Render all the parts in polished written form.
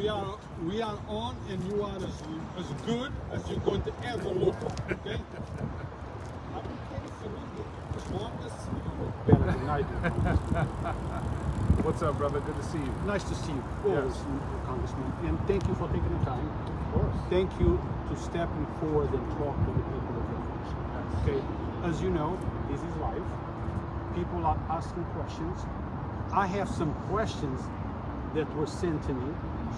we are on, and you are as good as you're going to ever look. Okay. Better than I do. What's up, brother? Good to see you. Nice to see you, always, Yes. Congressman. And thank you for taking the time. Of course. Thank you to stepping forward and talk to the people of Yonkers. Okay, as you know, this is live. People are asking questions. I have some questions that were sent to me,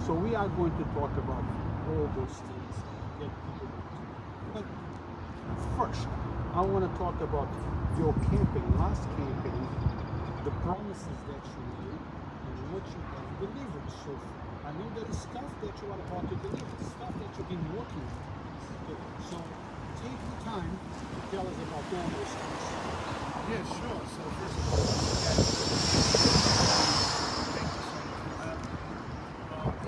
so we are going to talk about all those things that people want to. But first, I want to talk about your campaign, last campaign, the promises that you made, and what you have delivered so far. I know there is stuff that you are about to deliver, stuff that you've been working on. Okay, so take the time to tell us about all those things. Yeah, sure. So first of all, thank you so much for having me.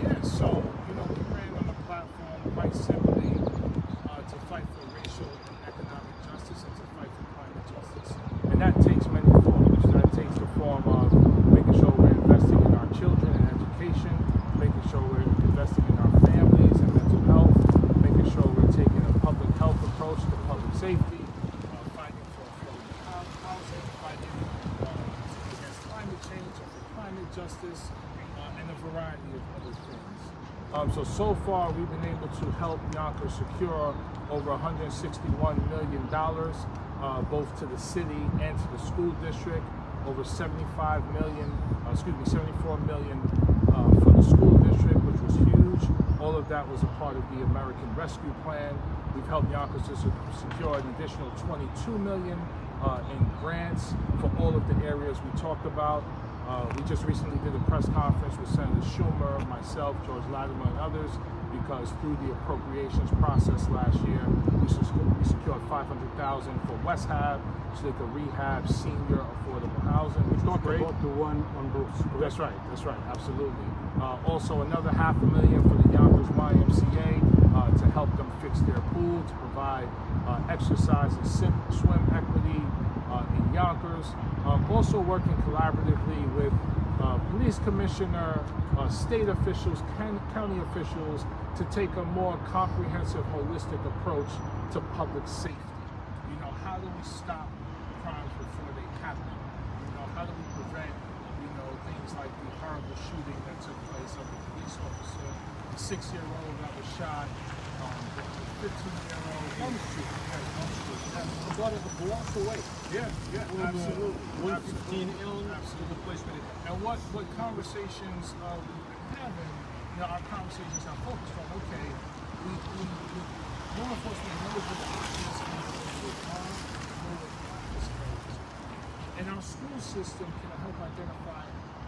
Yeah, so we ran on a platform quite simply to fight for racial and economic justice and to fight for climate justice. And that takes many forms. That takes the form of making sure we're investing in our children and education, making sure we're investing in our families and mental health, making sure we're taking a public health approach to public safety, fighting for affordable housing, fighting against climate change and for climate justice, and a variety of other things. So far, we've been able to help Yonkers secure over $161 million, both to the city and to the school district. Over 74 million for the school district, which was huge. All of that was a part of the American Rescue Plan. We've helped Yonkers to secure an additional 22 million in grants for all of the areas we talked about. We just recently did a press conference with Senator Schumer, myself, George Latimer, and others, because through the appropriations process last year, we secured $500,000 for West Hab so they could rehab senior affordable housing. We talked about the one on Bruce. That's right, absolutely. Also another $500,000 for the Yonkers YMCA to help them fix their pool, to provide exercise and swim equity in Yonkers. Also working collaboratively with police commissioner, state officials, county officials to take a more comprehensive, holistic approach to public safety. How do we stop crimes before they happen? How do we prevent, things like the horrible shooting that took place of a police officer, the 6-year-old that was shot, the 15-year-old. About a block away. Yeah, absolutely. 115 Elm to the place where And what conversations we've been having, our conversations are focused on, okay, law enforcement knows what the options are, and our school system can help identify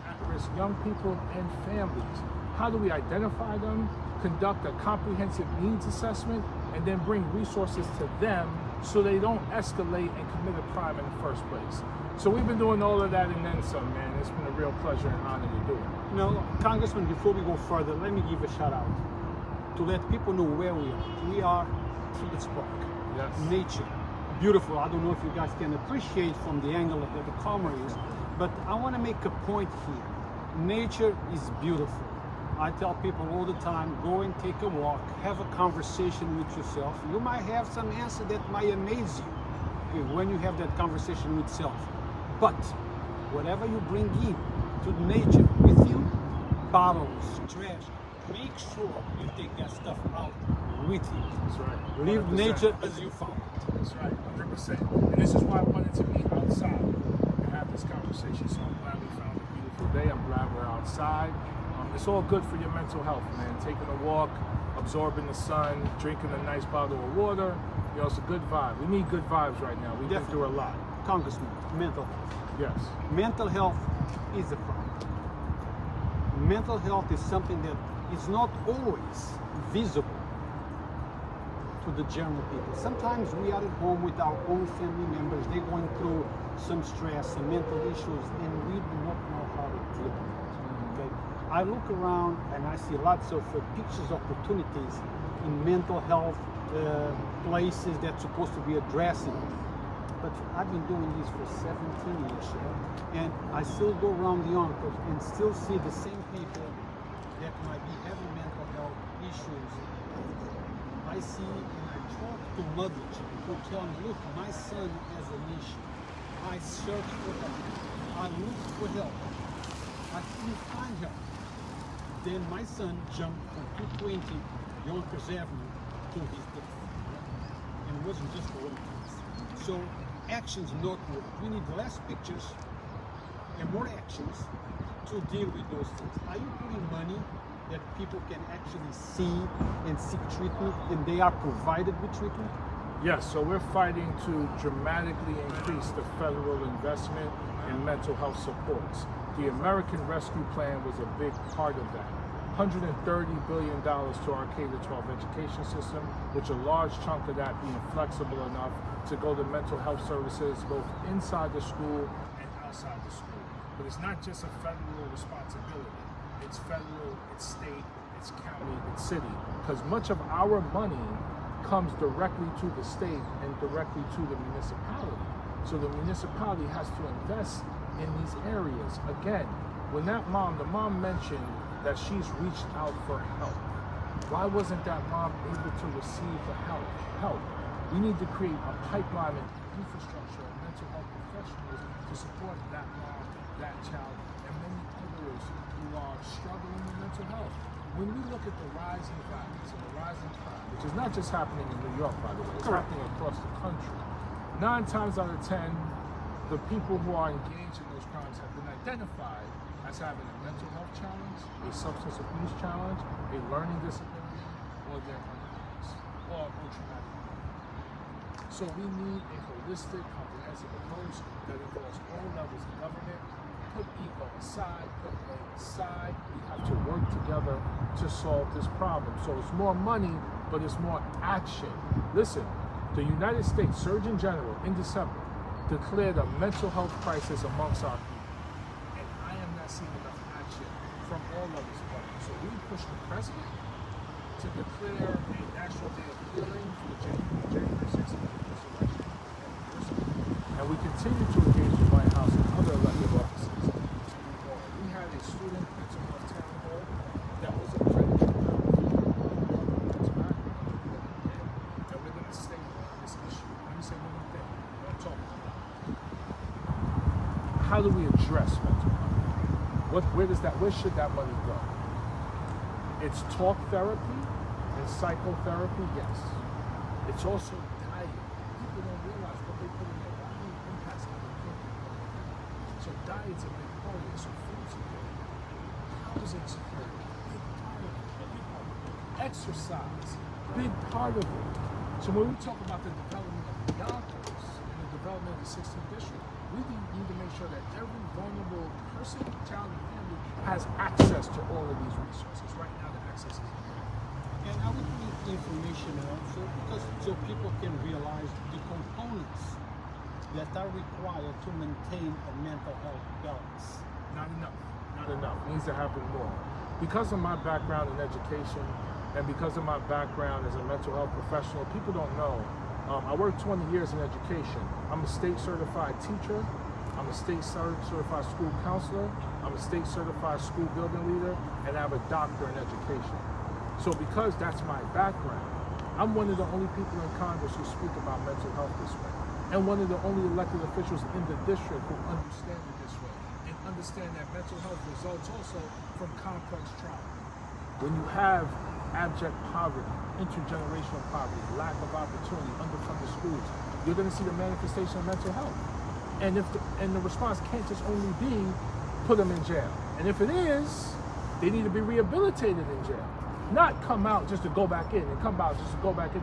at-risk young people and families. How do we identify them, conduct a comprehensive needs assessment, and then bring resources to them so they don't escalate and commit a crime in the first place? So we've been doing all of that and then some, man. It's been a real pleasure and honor to do it. Now, Congressman, before we go further, let me give a shout out to let people know where we are. We are Tibbetts Park. Yes. Nature. Beautiful. I don't know if you guys can appreciate from the angle that the camera is, but I want to make a point here. Nature is beautiful. I tell people all the time, go and take a walk, have a conversation with yourself. You might have some answer that might amaze you when you have that conversation with self. But whatever you bring in to nature with you, bottles, trash, make sure you take that stuff out with you. That's right. Leave 100%. nature as you found it. That's right, 100%. And this is why I wanted to be outside and have this conversation. So I'm glad we found a beautiful day. I'm glad we're outside. It's all good for your mental health, man. Taking a walk, absorbing the sun, drinking a nice bottle of water. It's a good vibe. We need good vibes right now. We've been through a lot. Congressman, mental health. Yes. Mental health is a problem. Mental health is something that is not always visible to the general people. Sometimes we are at home with our own family members. They're going through some stress, some mental issues, and we do not know how to deal with it. Okay? I look around and I see lots of pictures, opportunities in mental health places that's supposed to be addressing it. But I've been doing this for 17 years, and I still go around the Yonkers and still see the same people that might be having mental issues, I see and I talk to mothers who tell me, look, my son has an issue. I search for help. I look for help. I couldn't find help. Then my son jumped from 220 Yonkers Avenue to his death. And it wasn't just for one case. So actions not work. We need less pictures and more actions to deal with those things. Are you putting money that people can actually see and seek treatment, and they are provided with treatment? Yes, so we're fighting to dramatically increase the federal investment in mental health supports. The American Rescue Plan was a big part of that. $130 billion to our K-12 education system, which a large chunk of that being flexible enough to go to mental health services both inside the school and outside the school. But it's not just a federal responsibility. It's federal, it's state, it's county, it's city. Because much of our money comes directly to the state and directly to the municipality. So the municipality has to invest in these areas. Again, when the mom mentioned that she's reached out for help. Why wasn't that mom able to receive the help? We need to create a pipeline and infrastructure of mental health professionals to support that mom, that child, and many others who are struggling with mental health. When we look at the rising violence and the rising crime, which is not just happening in New York, by the way, it's happening across the country. 9 times out of 10, the people who are engaged in those crimes have been identified as having a mental health challenge, a substance abuse challenge, a learning disability, or they're unconscious, or traumatic. So we need a holistic, comprehensive approach that involves all levels of government. Put ego aside, put blame aside. We have to work together to solve this problem. So it's more money, but it's more action. Listen, the United States Surgeon General in December declared a mental health crisis amongst our people. And I am not seeing enough action from all levels of government. So we push the president to declare a national day of healing for the January 6th insurrection. And we continue to engage the White House and other elected offices. We had a student mental health town hall that was a credit and we're going to stay on this issue. Let me say one more thing. I'm talking about. How do we address mental health? Where should that money go? It's talk therapy and psychotherapy, yes. It's also diet. People don't realize what they put in their body impacts how they think. So diet's a big part of it. So food security, housing security, big part of it. Exercise, big part of it. So when we talk about the development of the Yonkers and the development of the 16th district, we need to make sure that every vulnerable person, child, and family has access to all of these resources. Right now, the access is limited. And I would need information also so people can realize the components that are required to maintain a mental health balance. Not enough. Not enough. It needs to happen more. Because of my background in education and because of my background as a mental health professional, people don't know. I worked 20 years in education. I'm a state certified teacher. I'm a state certified school counselor. I'm a state certified school building leader, and I have a doctor in education. So because that's my background, I'm one of the only people in Congress who speak about mental health this way. And one of the only elected officials in the district who understand it this way. And understand that mental health results also from complex trauma. When you have abject poverty, intergenerational poverty, lack of opportunity, underfunded schools, you're going to see the manifestation of mental health. And the response can't just only be put them in jail. And if it is, they need to be rehabilitated in jail. Not come out just to go back in and come out just to go back in.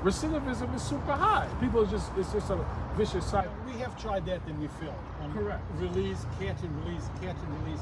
Recidivism is super high. It's just a vicious cycle. We have tried that and we failed. Correct. Release, catch and release, catch and release.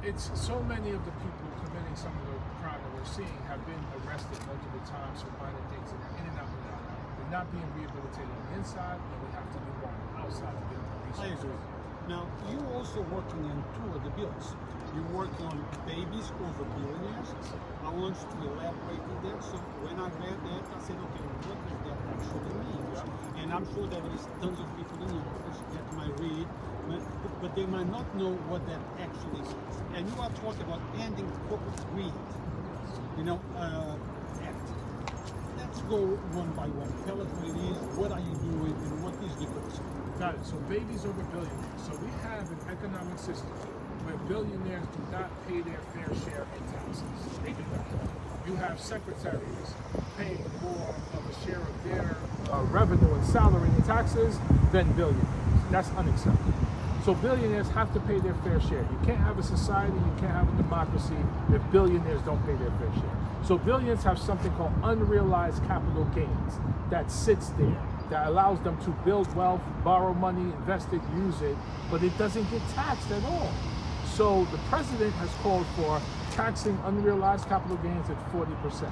It's so many of the people committing some of the crime that we're seeing have been arrested multiple times for minor things and they're in and out and out. They're not being rehabilitated on the inside, and we have to do more outside to get the resources. I agree. Now, you're also working on 2 of the bills. You're working on babies over billionaires. I want you to elaborate on that. So when I read that, I said, okay, what does that actually mean? Yeah. And I'm sure that there is tons of people in the office that might read, but they might not know what that actually means. And you are talking about ending corporate greed. You know, let's go one by one. Tell us what it is, what are you doing, and what is the question? Got it. So babies over billionaires. So we have an economic system where billionaires do not pay their fair share in taxes. They do not. You have secretaries paying more of a share of their revenue and salary in taxes than billionaires. That's unacceptable. So billionaires have to pay their fair share. You can't have a society, you can't have a democracy if billionaires don't pay their fair share. So billionaires have something called unrealized capital gains that sits there, that allows them to build wealth, borrow money, invest it, use it, but it doesn't get taxed at all. So the president has called for taxing unrealized capital gains at 40%.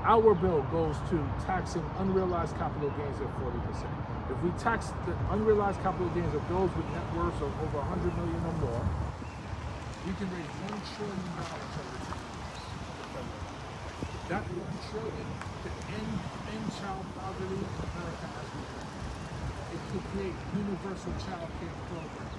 Our bill goes to taxing unrealized capital gains at 40%. If we tax the unrealized capital gains of those with net worths of over 100 million or more, we can raise $1 trillion over 10 years. That $1 trillion could end child poverty in America as we know. It could create universal child care programs.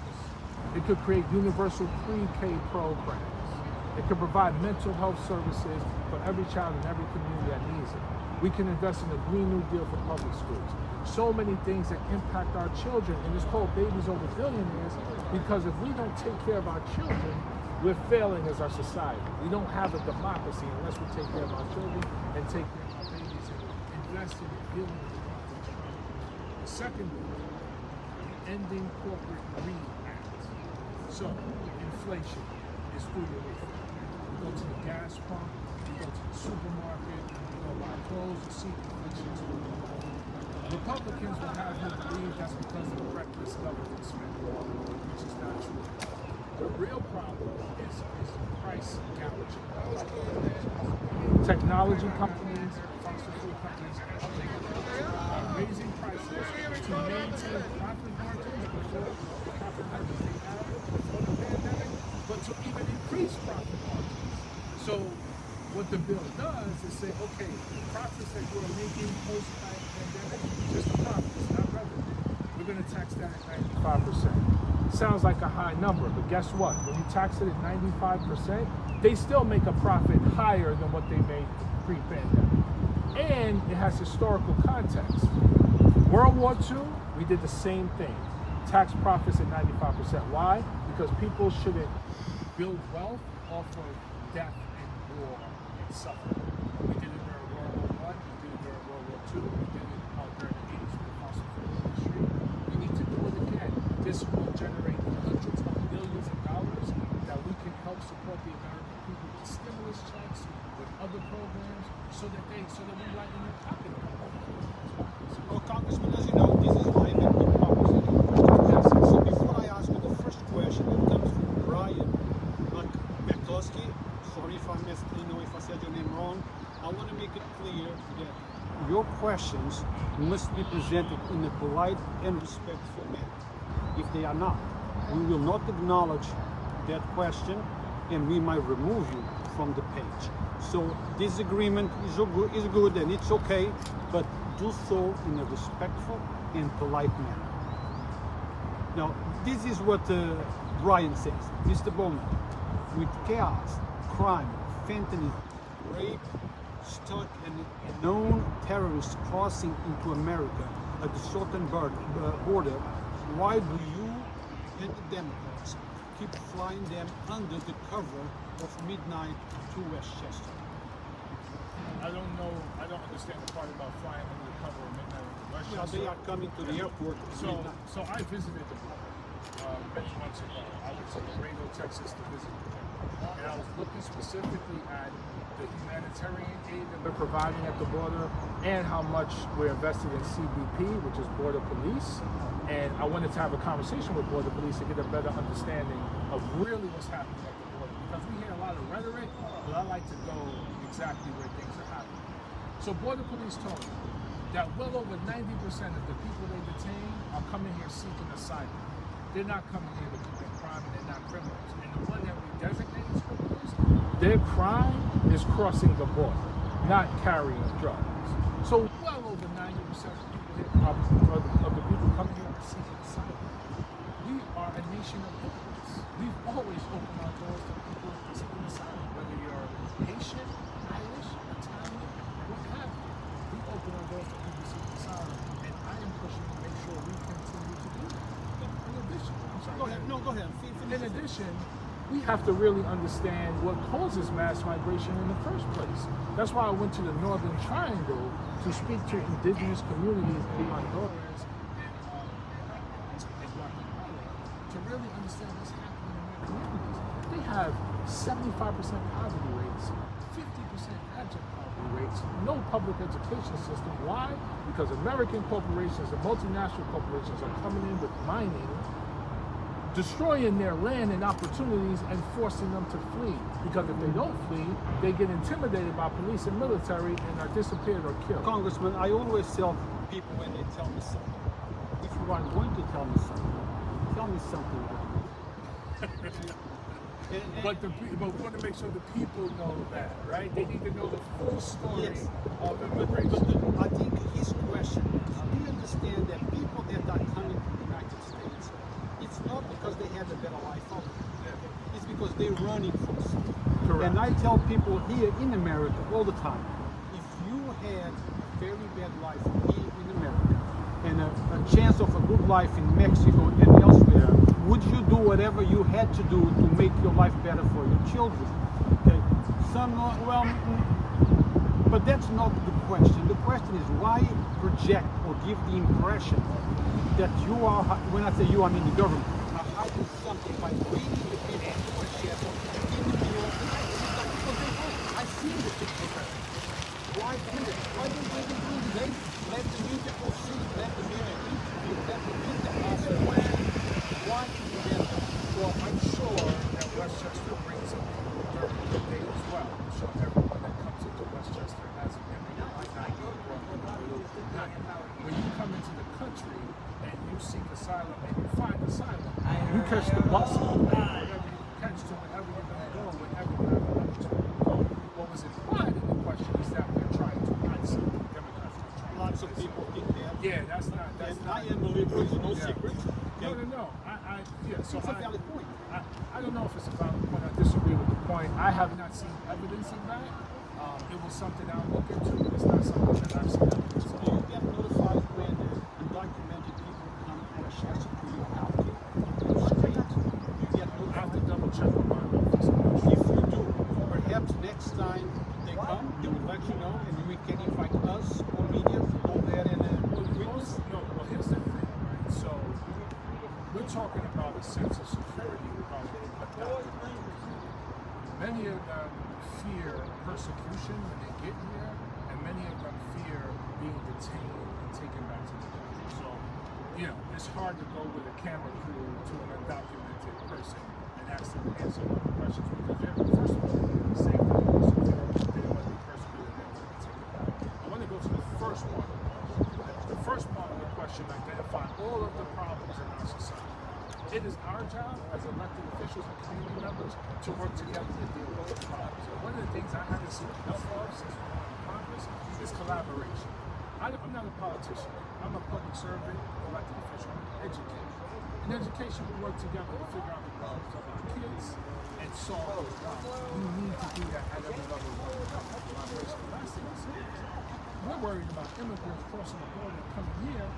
It could create universal pre-K programs. It could provide mental health services for every child in every community that needs it. We can invest in a Green New Deal for public schools. So many things that impact our children, and it's called Babies Over Billionaires, because if we don't take care of our children, we're failing as our society. We don't have a democracy unless we take care of our children and take care of our babies and invest in dealing with the problem. The second one, ending corporate greed act. So, inflation is through the roof. You go to the gas pump, you go to the supermarket, you go buy clothes, you see inflation is through the roof. Republicans will have you believe that's because of reckless government spending, which is not true. The real problem is price gouging. Technology companies, fossil fuel companies, are raising prices to maintain profit margins before the profit margins they had before the pandemic, but to even increase profit margins. So what the bill does is say, okay, the profits that you're making post-pandemic, just the profits, not revenue. We're going to tax that at 95%. Sounds like a high number, but guess what? When you tax it at 95%, they still make a profit higher than what they made pre-pandemic. And it has historical context. World War II, we did the same thing. Tax profits at 95%. Why? Because people shouldn't build wealth off of death and war and suffering. We did it during World War I, we did it during World War II, we did it during the 80s with the fossil fuel industry. We need to do it again. This will generate hundreds of billions of dollars that we can help support the American people with stimulus checks, with other programs, so that we lighten their pocket. Well, Congressman, as you know, this is live and democracy. So before I ask you the first question, that comes from Brian McCluskey. Sorry if if I said your name wrong. I want to make it clear that your questions must be presented in a polite and respectful manner. If they are not, we will not acknowledge that question and we might remove you from the page. So this agreement is good and it's okay, but do so in a respectful and polite manner. Now, this is what Brian says. Mr. Bowman, with chaos, crime, fentanyl, rape, stuck and known terrorists crossing into America at the southern border, why do you and the Democrats keep flying them under the cover of midnight to Westchester? I don't know. I don't understand the part about flying under the cover of midnight in Westchester. Yeah, they are coming to the airport at midnight. So I visited the border many months ago. I went to Laredo, Texas to visit the border. And I was looking specifically at the humanitarian aid that we're providing at the border and how much we're invested in CBP, which is Border Police. And I wanted to have a conversation with Border Police to get a better understanding of really what's happening at the border. Because we hear a lot of rhetoric, but I like to go exactly where things are happening. So Border Police told me that well over 90% of the people they detain are coming here seeking asylum. They're not coming here to commit crime and they're not criminals. And the one that we designate as criminals, their crime is crossing the border, not carrying drugs. So well over 90% of the people here, of the people coming here are seeking asylum. We are a nation of immigrants. We've always opened our doors to people seeking asylum, whether you're Haitian, Irish, addition, we have to really understand what causes mass migration in the first place. That's why I went to the Northern Triangle to speak to indigenous communities in Honduras and Guatemala to really understand what's happening in their communities. They have 75% poverty rates, 50% abject poverty rates, no public education system. Why? Because American corporations and multinational corporations are coming in with mining, destroying their land and opportunities and forcing them to flee. Because if they don't flee, they get intimidated by police and military and are disappeared or killed. Congressman, I always tell people when they tell me something, if you are going to tell me something But we want to make sure the people know that, right? They need to know the full story of immigration. But I think his question, do you understand that people that are coming to the United States, it's not because they have a better life out there. It's because they're running from something. Correct. And I tell people here in America all the time, if you had a very bad life here in America and a chance of a good life in Mexico and elsewhere, would you do whatever you had to do to make your life better for your children? Okay. But that's not the question. The question is why project or give the impression that you are, when I say you, I mean the government, are hiding something by bringing the people to a shelter in the middle of the night. I've seen the picture. Why do it? Why don't they do it? Let the media proceed, let the media interview, let the media ask when. Why is it? Well, I'm sure that Westchester brings up during the day as well. I'm sure everyone that comes into Westchester has an immigrant might not be brought in the middle of the night. When you come into the country and you seek asylum and you find asylum, you catch the bus, whatever you catch to whenever you're going to go, whenever you have an opportunity to go. What was implied in the question is that they're trying to hide something. Democrats are trying Lots to of people think that. Yeah, that's not. I am a liberal, it's no secret. No. So it's a valid point. I don't know if it's a valid point. I disagree with the point. I have not seen evidence of that. It was something I'll look into. It's not something that I've seen evidence of. Do you get notified when undocumented people come to a shelter to your house? Straight. You get notified. I have to double check on my office. If you do, perhaps next time they come, they will let you know, and you can invite us or media to go there and witness. Well, here's the thing, right? So we're talking about a sense of security about adopted. Many of them fear persecution when they get here, and many of them fear being detained and taken back to the country. So, it's hard to go with a camera crew to an undocumented person and ask them to answer a lot of questions because they're, first of all, they're safe. They don't want to be persecuted. They don't want to be taken back. I want to go to the first part of the question. The first part of the question identifies all of the problems in our society. It is our job as elected officials and community members to work together to deal with those problems. And one of the things I haven't seen enough of since Congress is collaboration. I'm not a politician. I'm a public servant, elected official, I'm an educator. In education, we work together to figure out the problems of our kids and solve those problems. We need to do that at every level of collaboration. The last thing I say is, we're worried about immigrants crossing the border and coming here.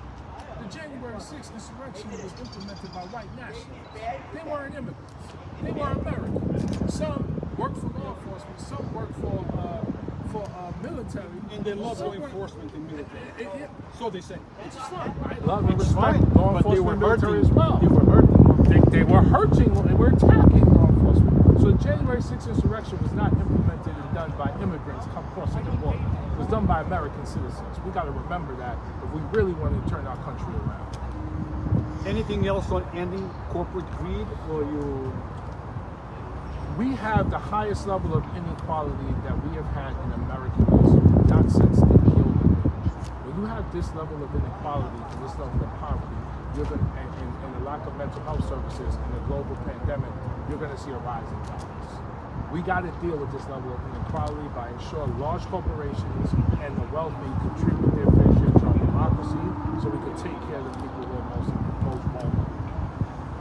The January 6th insurrection was implemented by white nationalists. They weren't immigrants. They were Americans. Some worked for law enforcement. Some worked for military. And they love law enforcement and military. So they say. It's fine, right? Love and It's respect. fine. Law But they were enforcement military hurting as well. They were hurting. They were hurting. They were attacking law enforcement. So the January 6th insurrection was not implemented and done by immigrants come crossing the border. It was done by American citizens. We got to remember that if we really want to turn our country around. Anything else on ending corporate greed, or you? We have the highest level of inequality that we have had in American history, not since the Gilded Age. When you have this level of inequality and this level of poverty, you're going and the lack of mental health services and the global pandemic, you're going to see a rise in violence. We got to deal with this level of inequality by ensuring large corporations and the wealthy contribute their fair share to our democracy, so we can take care of the people who are most vulnerable.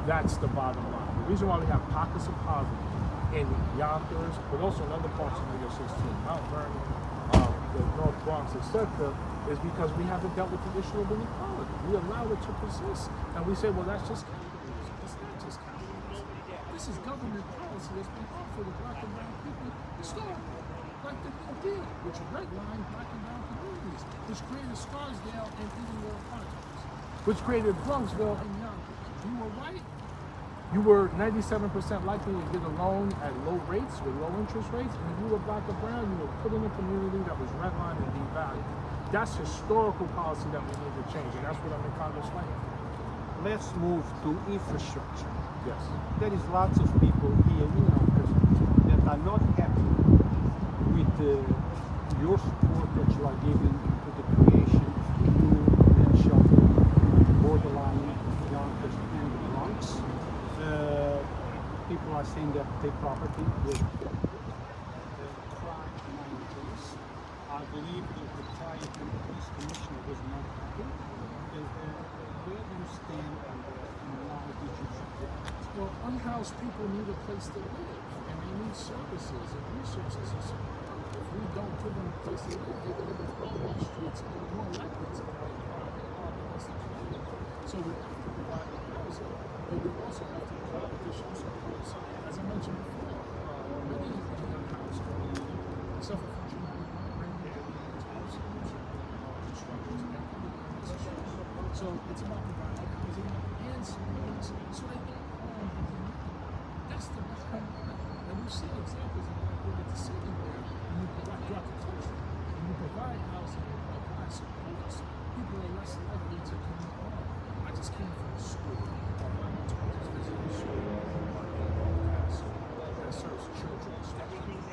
That's the bottom line. The reason why we have pockets of poverty in Yonkers, but also in other parts of New York 16, Mount Vernon, the North Bronx, etc., is because we haven't dealt with the issue of inequality. We allow it to persist, and we say, well, that's just capitalism. It's not just capitalism. This is is government policy that's been harmful to black and brown people historically. Like the New Deal, which redlined black and brown communities, which created Scarsdale and Indian projects, which created Bronxville and Yonkers. You were white, you were 97% likely to get a loan at low rates, with low interest rates, and if you were black or brown, you were put in a community that was redlined and devalued. That's historical policy that we need to change, and that's what I'm in Congress fighting for. Let's move to infrastructure. Yes. There is lots of people here in Yonkers that are not happy with your support that you are giving to the creation of the new men's shelter borderline Yonkers and the Bronx. People are saying that their property will crime minorities. I believe that the prior police commissioner was not happy. Where do you stand on that, and why did you support it? Well, unhoused people need a place to live, and they need services and resources and support. If we don't give them a place to live, they will live on the streets and they're more likely to fight crime and harm the rest of the community. So we have to provide them housing, but we also have to provide additional supports. As I mentioned before, many of the unhoused suffer from traumatic brain injuries, struggles, and other. So it's about providing housing and supports so they don't harm the community. That's the bottom line. And we've seen examples of that with the city where when you provide throughout the country, when you provide housing and provide supports, people are less likely to commit harm. I just came from a school. I just visited a school that serves children with special needs.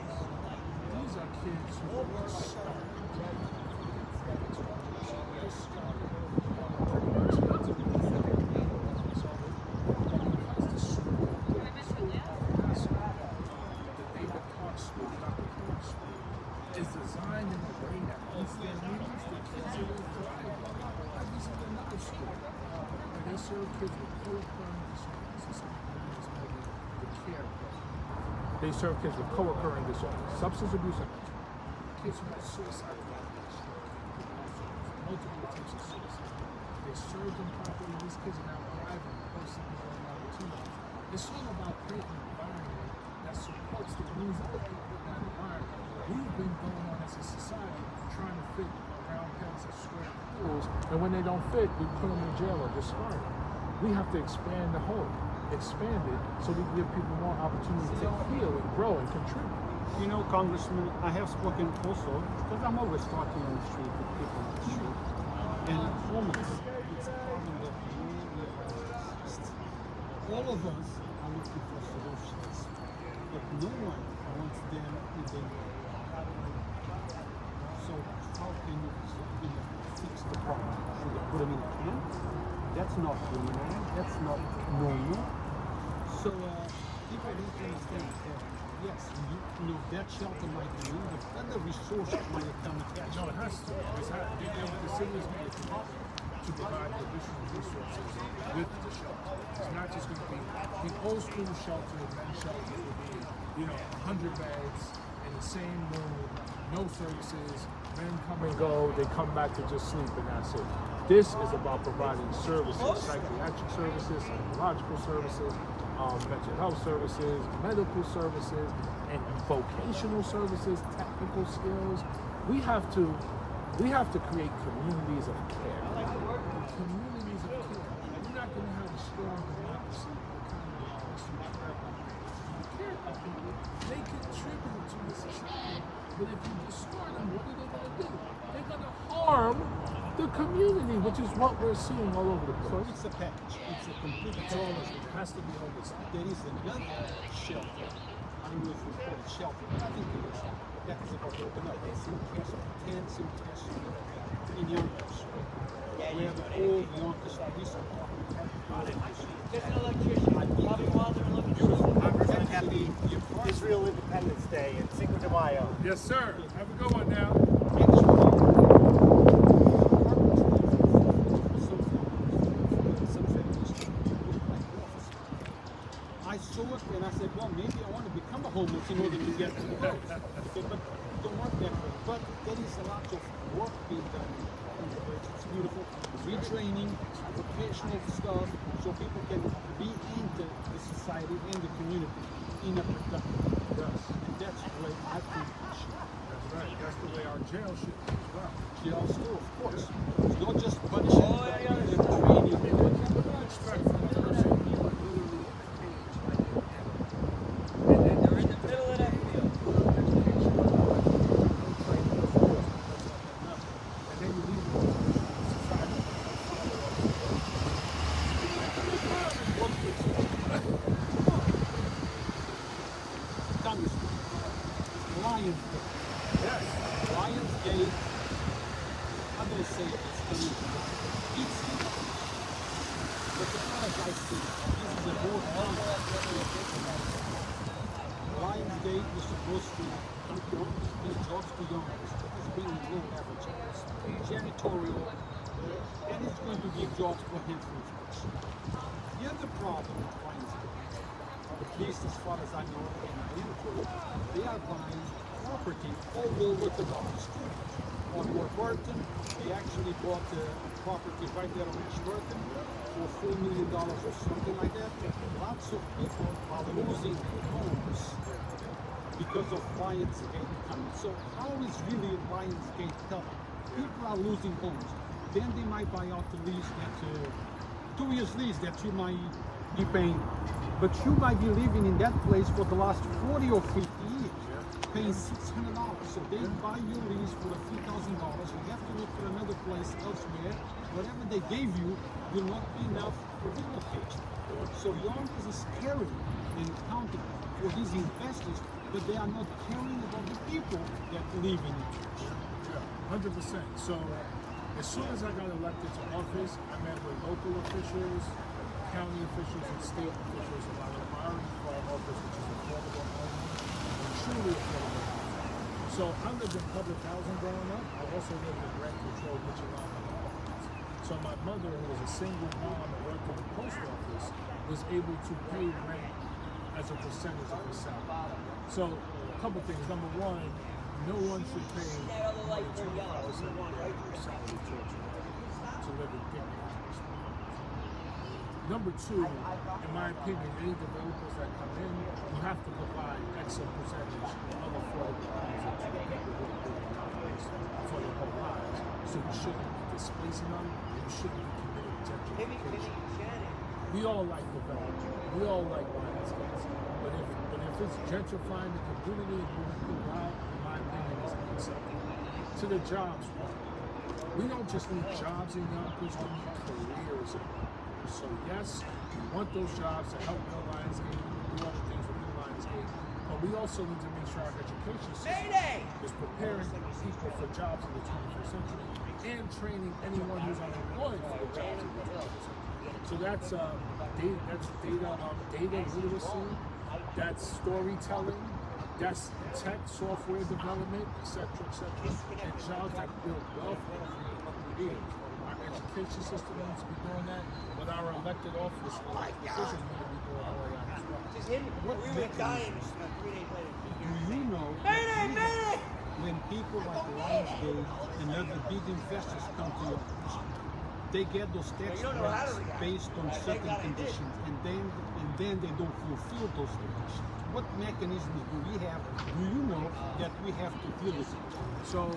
These are kids who are starving. They're starving. Is designed in a way that meets their needs. The kids are really thriving. I visited another school, and they serve kids with co-occurring disorders. It's called the CARE program. They serve kids with co-occurring disorders, substance abuse and kids who have suicidal ideation, multiple attempts at suicide. They serve them properly. These kids are now thriving, personally going on opportunities. It's all about creating an environment that supports the needs of the people in that environment. We've been going on as a society trying to fit round pegs and square holes, and when they don't fit, we put them in jail or discard them. We have to expand the hole, expand it, so we give people more opportunity to heal and grow and contribute. You know, Congressman, I have spoken also, because I'm always talking on the street with people on the street, and homeless, it's a problem that really exists. All of us are looking for solutions, but no one wants them in the So how can you fix the problem? Should you put them in a camp? That's not human. That's not normal. So people need to understand that yes, you know that shelter might be in, but other resources might come attached. No, it has to. The city has made a commitment to provide additional resources with the shelter. It's not just going to be the old school shelter, men's shelter would be, 100 beds in the same room, no services, men come and go, they come back to just sleep and that's it. This is about providing services, psychiatric services, psychological services, mental health services, medical services, and vocational services, technical skills. We have to create communities of care. Communities of care. We're not going to have a strong democracy unless you care about people. You care about people, they contribute to the society. But if you destroy them, what are they going to do? They're going to harm the community, which is what we're seeing all over the place. So it's a package. It's a complete package. It has to be holistic. There is another shelter. I don't know if we call it shelter, but I think it is. That is about to open up. It's in Castle in Yonkers, where the old Yonkers police department. There's an electrician. Bobby Wilder, an electrician. Happy Israel Independence Day and Cinco de Mayo. Yes, sir. Have a good one now. I saw it and I said, well, maybe I want to become a homeless in order to get to the road. But don't work that way. But there is a lot of work being done in the village. It's beautiful. retraining, vocational stuff, so people can re-enter the society and the community in a productive way. Yes. And that's the way I think it should. That's right. That's the way our jail should be as well. Jails too, of course. It's not just punishing, but training. Expect from a person who are literally in a cage like an animal. And then they're in the middle of that field. And then you leave them in society. Congressman, Lions Gate. Yes. Lions Gate, I'm going to say it's easy. But as far as I see, this is a more complex Lions Gate is supposed to give jobs to youngsters, it's being low-level jobs, janitorial, and it's going to give jobs for handful of folks. The other problem with Lions Gate, at least as far as I know, and I am told, they are buying property all over the street. On Warburton, they actually bought a property right there on Ashburton for $4 million or something like that. Lots of people are losing their homes because of Lions Gate coming. So how is really Lions Gate coming? People are losing homes. Then they might buy out the lease that 2 years lease that you might be paying, but you might be living in that place for the last 40 or 50 years, paying $600. So they buy your lease for a few $1,000. You have to look for another place elsewhere. Whatever they gave you will not be enough for relocation. So Yonkers is caring and counting for these investors, but they are not caring about the people that live in it. Yeah, 100%. So as soon as I got elected to office, I met with local officials, county officials, and state officials about a priority for our office, which is affordable housing, and truly affordable housing. So I lived in public housing growing up. I also lived in rent control, Michigan. So my mother, who was a single mom and worked in the post office, was able to pay rent as a percentage of her salary. So a couple things. Number one, no one should pay more than 25% of their salary to live in dignity. Number two, in my opinion, any developers that come in, you have to provide X percentage of affordable housing to the people who are living in homes for their whole lives. So you shouldn't be displacing them, and you shouldn't be committing gentrification. We all like development. We all like Lions Gates. But if it's gentrifying the community and moving people out, in my opinion, it's unacceptable. To the jobs part, we don't just need jobs in Yonkers, we need careers in Yonkers. So yes, we want those jobs to help build Lionsgate, do other things within Lionsgate, but we also need to make sure our education system is preparing people for jobs in the 21st century and training anyone who's unemployed for the jobs in the 21st century. So that's data literacy, that's storytelling, that's tech, software development, etc., and jobs that build wealth and create careers. Our education system needs to be doing that, but our elected officials need to be doing all of that as well. What mechanisms do you know when people like Lionsgate and other big investors come to Yonkers, they get those tax breaks based on certain conditions, and then they don't fulfill those conditions? What mechanisms do we have? Do you know that we have to deal with it? So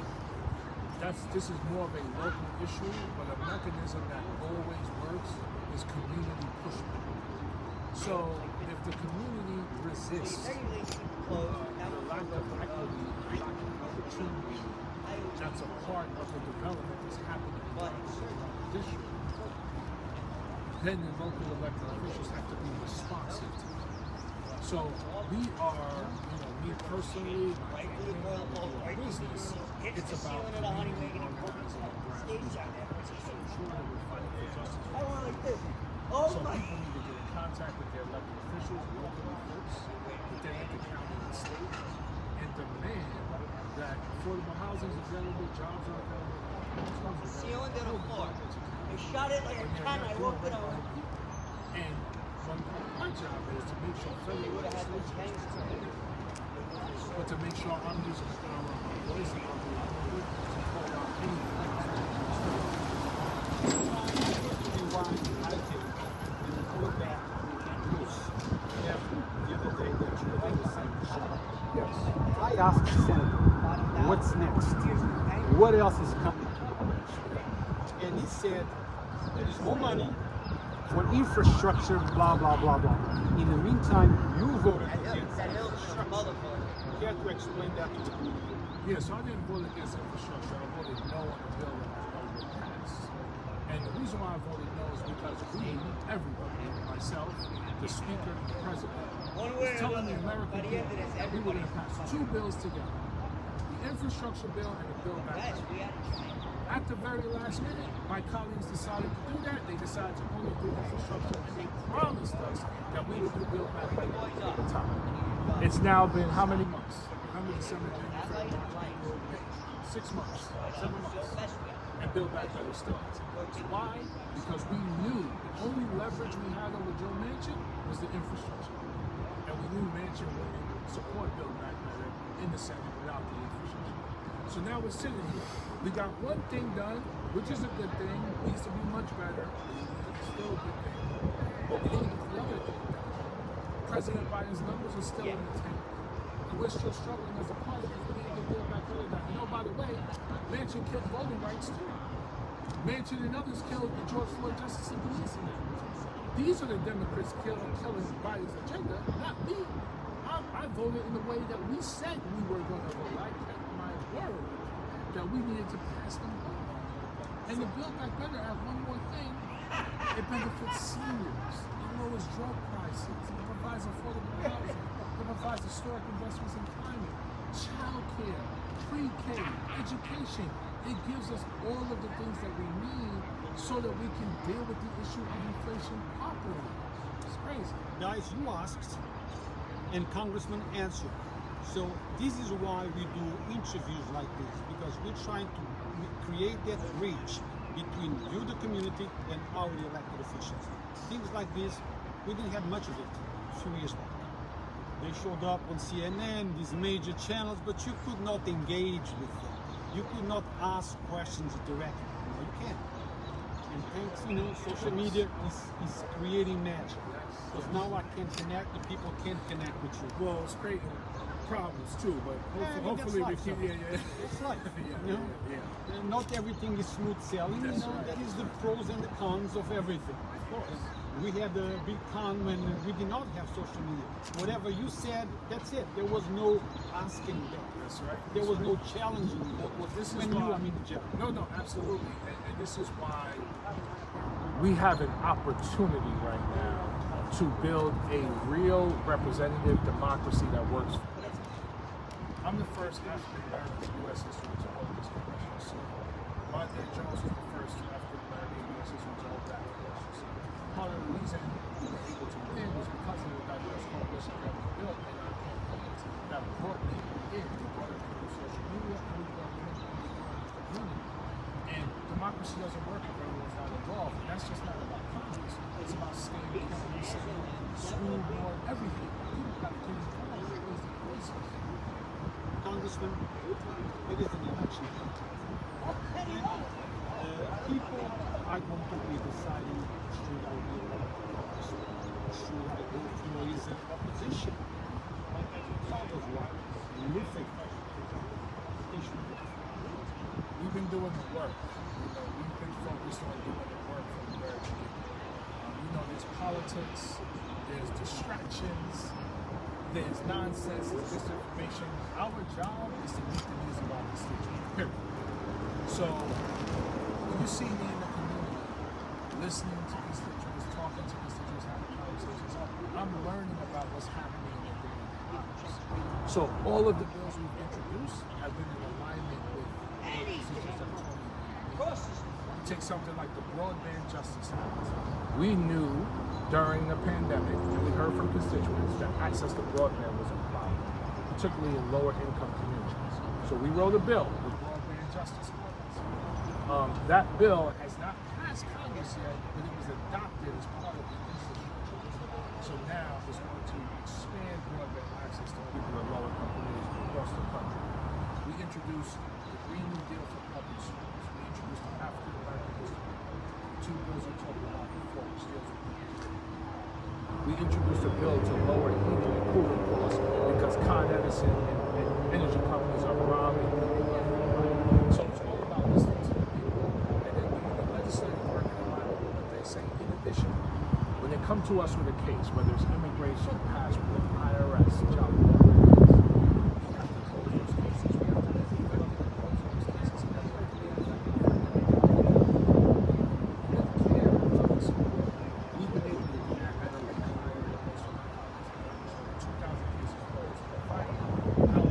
this is more of a local issue, but a mechanism that always works is community pushback. So if the community resists the lack of equity, lack of opportunity, that's a part of the development that's happening in the district, then the local elected officials have to be responsive to that. So we are, me personally, my business, it's about community organizing and grassroots efforts to ensure that we're fighting for justice for all. So people need to get in contact with their elected officials, locally first, but then at the county and state, and demand that affordable housing is available, jobs are available. Ceiling to the floor. I shot it like a cannon. I walked it over. And my job is to make sure federal legislation is taken, but to make sure I'm using the power of my voice and our to call out anything. asked the senator, what's next? What else is coming? And he said, there is more money for infrastructure, blah, blah, blah, blah. In the meantime, you voted against infrastructure. You have to explain that to the community. Yeah, so I didn't vote against infrastructure. I voted no on the bill that I know would pass. And the reason why I voted no is because we, everybody, myself, the speaker, the president, was telling the American people that we were going to pass two bills together. The infrastructure bill and the bill back. At the very last minute, my colleagues decided to do that. They decided to only do infrastructure, and they promised us that we would do build back better at the time. It's now been how many months? November, December, January, February, March, April, May. 6 months, 7 months, and build back better still. Why? Because we knew the only leverage we had over Joe Manchin was the infrastructure, and we knew Manchin wouldn't support build back better in the Senate without the infrastructure. So now we're sitting here. We got one thing done, which is a good thing. Needs to be much better. It's still a good thing. But we didn't get the other thing done. President Biden's numbers are still in the tank. And we're still struggling as a party because we didn't get build back better done. You know, by the way, Manchin killed voting rights too. Manchin and others killed the George Floyd Justice and Policing Act. These are the Democrats killing Biden's agenda, not me. I voted in the way that we said we were going to vote. I kept my word that we needed to pass them both. And the Build Back Better Act, one more thing, it benefits seniors, it lowers drug prices, it provides affordable housing, it provides historic investments in climate, child care, pre-K, education. It gives us all of the things that we need so that we can deal with the issue of inflation properly. It's crazy. Guys, you asked, and Congressman answered. So this is why we do interviews like this, because we're trying to create that bridge between you, the community, and our elected officials. Things like this, we didn't have much of it a few years back. They showed up on CNN, these major channels, but you could not engage with them. You could not ask questions directly. No, you can't. And thanks, social media is creating magic. Because now I can connect, the people can't connect with you. Well, it's creating problems too, but hopefully we can. It's life. Not everything is smooth sailing. That's That is the pros and the cons of everything. Of course. We had a big con when we did not have social media. Whatever you said, that's it. There was no asking back. That's right. There was no challenging. Well, this is when why, No, absolutely. And this is why we have an opportunity right now to build a real representative democracy that works. I'm the first African American U.S. history to hold this congressional seat. Monday Jones was the first African American U.S. history to hold that congressional seat. Part of the reason we were able to win was because of the diverse coalition that we built in our campaigns that brought people in. We brought them through social media and we brought them in through the community. And democracy doesn't work if everyone's not involved. And that's just not about Congress. It's about state, county, city, school board, everything. People got to get involved and raise their voices. Congressman, it is an election. People are going to be deciding should I be elected officer, should I go to raise an opposition. Part of what living issue. We've been doing the work. We've been focused on doing the work from the very beginning. There's politics, there's distractions, there's nonsense, there's disinformation. Our job is to meet the needs of our constituents, period. So, when you see me in the community, listening to constituents, talking to constituents, having conversations, I'm learning about what's happening in their daily lives. So, all of the bills we've introduced have been in alignment with the constituents that are take something like the Broadband Justice Act. We knew during the pandemic, and we heard from constituents that access to broadband was a problem, particularly in lower income communities. So we wrote a bill, the Broadband Justice Act. That bill has not passed Congress yet, but it was adopted as part of the institution. So now it's going to expand broadband access to people in lower income communities across the country. We introduced the Green New Deal for public schools. We introduced the African American History. Two bills we talked about before, which deals with we introduced a bill to lower heating and cooling costs because Con Edison and energy to us with a case, whether it's immigration, passport, IRS, child support, we have to close those cases. We have to close those cases. And that's why we have to we've been able to do that at a rate higher than most of my colleagues. 2,000 cases closed. Right now,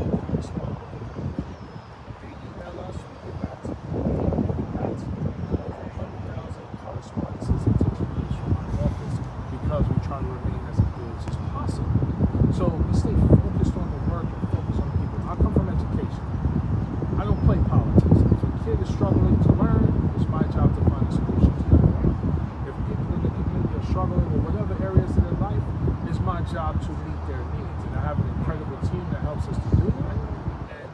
they email us, we get back to them. That's 100,000 correspondences and teachings from our office because we try to remain as engaged as possible. So we stay focused on the work and focused on the people. I come from education. I don't play politics. If a kid is struggling to learn, it's my job to find a solution to that. If people in the community are struggling with whatever areas in their life, it's my job to meet their needs. And I have an incredible team that helps us to do that. And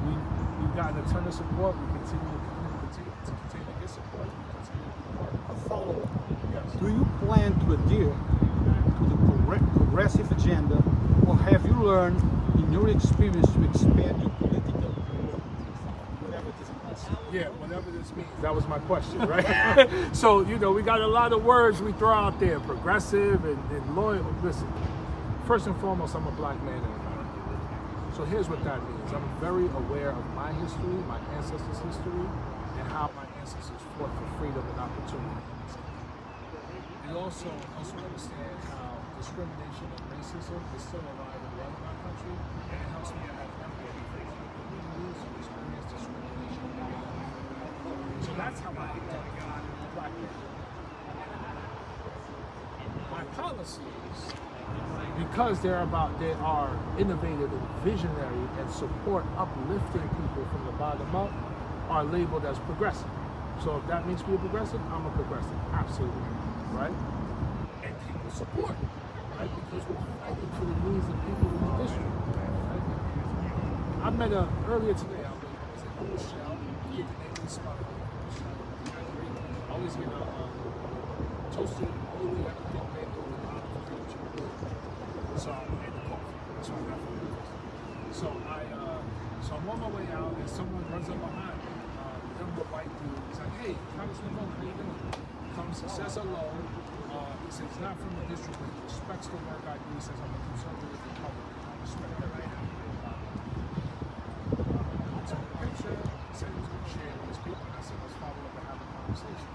we've gotten a ton of support. We continue to get support. A follow-up. Yes. Do you plan to adhere to the progressive agenda, or have you learned in your experience to expand your political whatever it is? Yeah, whatever this means. That was my question, right? So, we got a lot of words we throw out there, progressive and loyal. Listen, first and foremost, I'm a black man in America. So here's what that means. I'm very aware of my history, my ancestors' history, and how my ancestors fought for freedom and opportunity. We also understand how discrimination and racism is still alive and well in our country, and it helps me to have empathy for communities who experience discrimination. So that's how I identify as a black man. My policies, because they are innovative and visionary and support uplifting people from the bottom up, are labeled as progressive. So if that makes me a progressive, I'm a progressive. Absolutely. Right? And people support, right? Because we're fighting for the needs of people in the district. Right? I met earlier today, I was at Michelle, get the name of the spot. I always get toasted all the way up to mango with so and the coffee. That's what I got for breakfast. So I'm on my way out and someone runs up behind me. Younger white dude. He's like, "Hey, Congressman Bowman, how you doing?" Comes, says hello. He says he's not from the district, but he respects the work I do. He says I'm a conservative Republican. I respect that I am. We took a picture. He said he was going to share it with his people. And I said, let's follow up and have a conversation.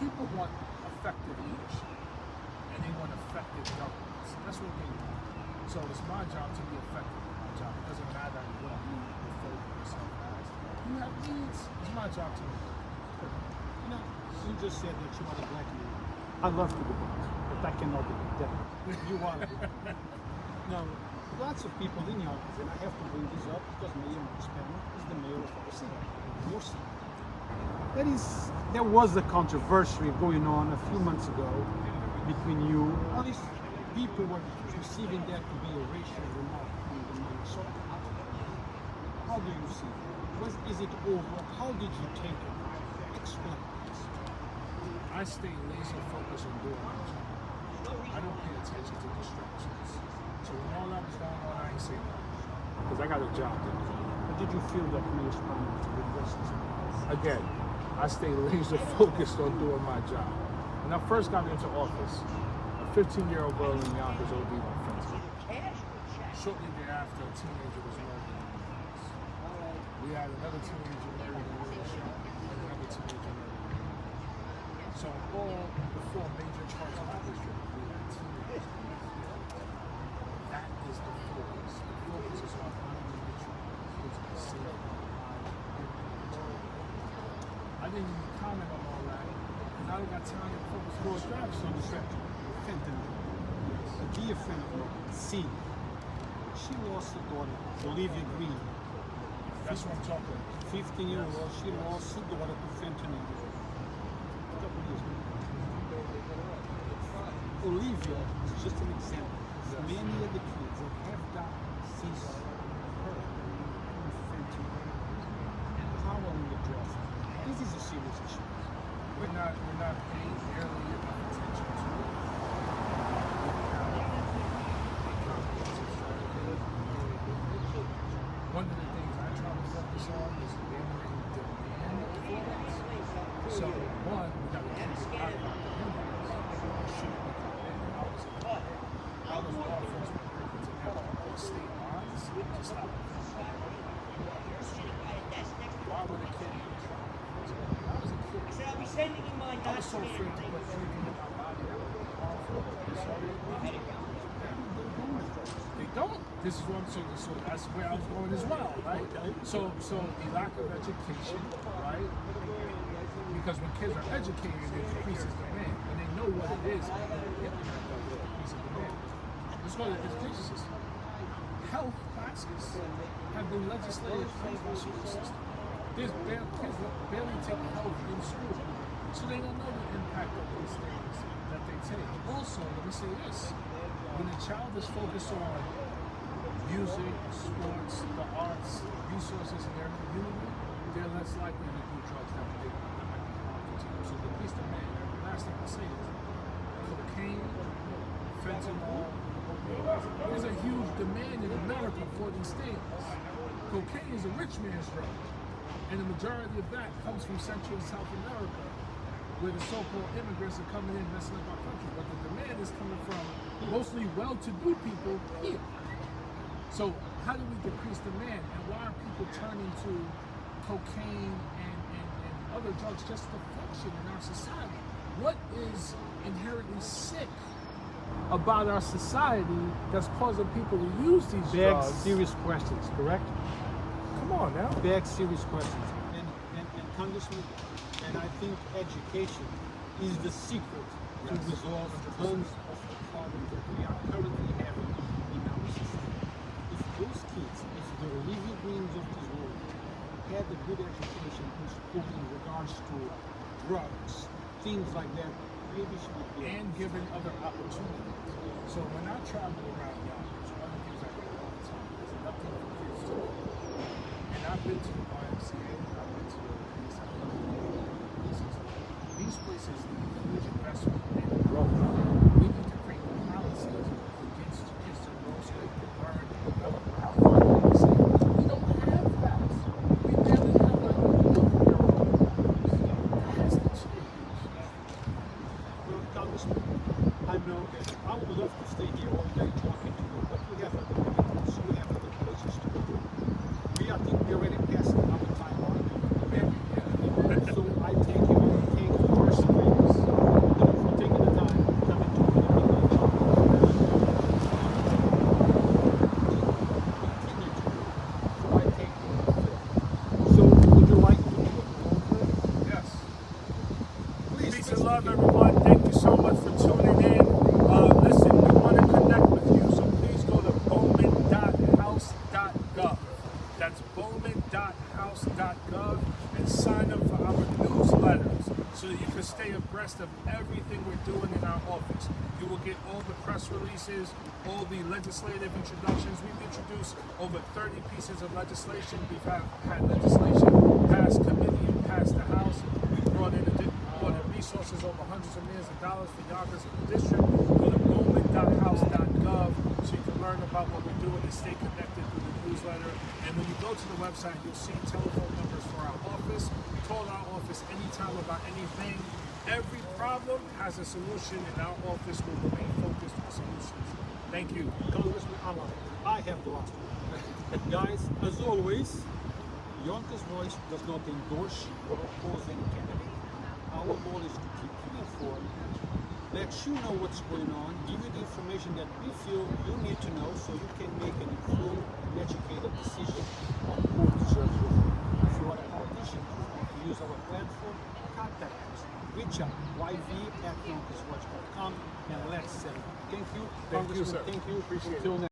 People want effective leadership, and they want effective governance. That's what they want. So it's my job to be effective. My job. It doesn't matter what you refer to yourself as. You have needs. It's my job to meet. You just said that you are a black man. I love to debate, but I cannot debate that. You are. Now, lots of people in Yonkers, and I have to bring this up because Mayor Spano is the mayor of our city, your city. There was a controversy going on a few months ago between you. All these people were perceiving that to be a racial remark in the money. So, how do you see it? Is it over? How did you take it? Explain. I stay laser focused on doing my job. I don't pay attention to distractions. So when all that was going on, I ain't saying nothing. Because I got a job to do. But did you feel that Mayor Spano was racist? Again, I stay laser focused on doing my job. When I first got into office, a 15-year-old girl in Yonkers OD'd my friends. Shortly thereafter, a teenager was murdered. We had another teenager murdered in Wilshire, and another teenager murdered. So all the four major parts of my district, we had teenagers. That is the focus. The focus is on how we make sure kids are safe. I didn't even comment on all that, because I don't got time to focus on distractions. Fentanyl. A dear friend of mine, C. She lost her daughter, Olivia Green. That's what I'm talking about. 15-year-old, she lost her daughter to fentanyl. Olivia is just an example of many of the kids that have died since her fentanyl. How will we address it? This is a serious issue. We're not paying nearly enough attention to it. One of the things I try to focus on is lowering demand for it. So one, we got to keep it out of our communities. It shouldn't be also afraid to put anything in our body that would be harmful. They don't. This is what I'm saying. So that's where I was going as well, right? So the lack of education, right? Because when kids are educated, it decreases demand. When they know what it is, it decreases demand. Let's go to the education system. Health classes have been legislated in our school system. Kids barely take health in school, so they don't know the impact of these things that they take. Also, let me say this: when a child is focused on music, sports, the arts, resources in their community, they're less likely to do drugs that might be harmful to them. So the least demand. The last thing I say is cocaine, fentanyl. There's a huge demand in America for these things. Cocaine is a rich man's drug, and the majority of that comes from Central and South America, where the so-called immigrants are coming in messing up our country. But the demand is coming from mostly well-to-do people here. So how do we decrease demand, and why are people turning to cocaine and other drugs just to function in our society? What is inherently sick about our society that's causing people to use these drugs? Serious questions, correct? Come on now. Serious questions. And Congressman, and I think education is the secret to resolve tons of the problems that we are currently having in our society. If those kids, if the Olivia Greens of this world had a good education in school in regards to drugs, things like that, maybe she would be and given other opportunities. So when I travel around Yonkers, one of the things I do all the time is nothing for kids to do. And I've been to the YMCA, I've been to these places need a huge investment in growth. We need to create policies for kids to grow so they can learn and develop how far they can see. We don't have that. We barely have like that has to change. Well, Congressman, I know that I would love to stay here all day talking to you, but we have other commitments, we have other places to go. I think we're already past our time on. So I thank you personally, for taking the time to come and talk to the people. So I thank you. So would you like to do it? Yes. Please. Peace and love, everyone. Thank you so much for tuning in. Listen, we want to connect with you, so please go to bowman.house.gov. That's bowman.house.gov and sign up for our newsletters so that you can stay abreast of everything we're doing in our office. You will get all the press releases, all the legislative introductions. We've introduced over 30 pieces of legislation. We've had legislation pass committee and pass the House. We brought in resources over hundreds of millions of dollars for Yonkers and the district. Go to bowman.house.gov so you can learn about what we're doing and stay connected with the newsletter. And when you go to the website, you'll see telephone numbers for our office. Call our office anytime about anything. Every problem has a solution, and our office will remain focused on solutions. Thank you. Congressman Jamaal, I have the last word. Guys, as always, Yonkers Voice does not endorse or oppose any candidate. Our goal is to keep you informed, let you know what's going on, give you the information that we feel you need to know so you can make an informed and educated decision on who to serve you. If you are a politician, to use our platform, contact us. Reach out, yv@yonkersvoice.com, and let's say thank you. Thank you, sir. Thank you. Appreciate it. Until next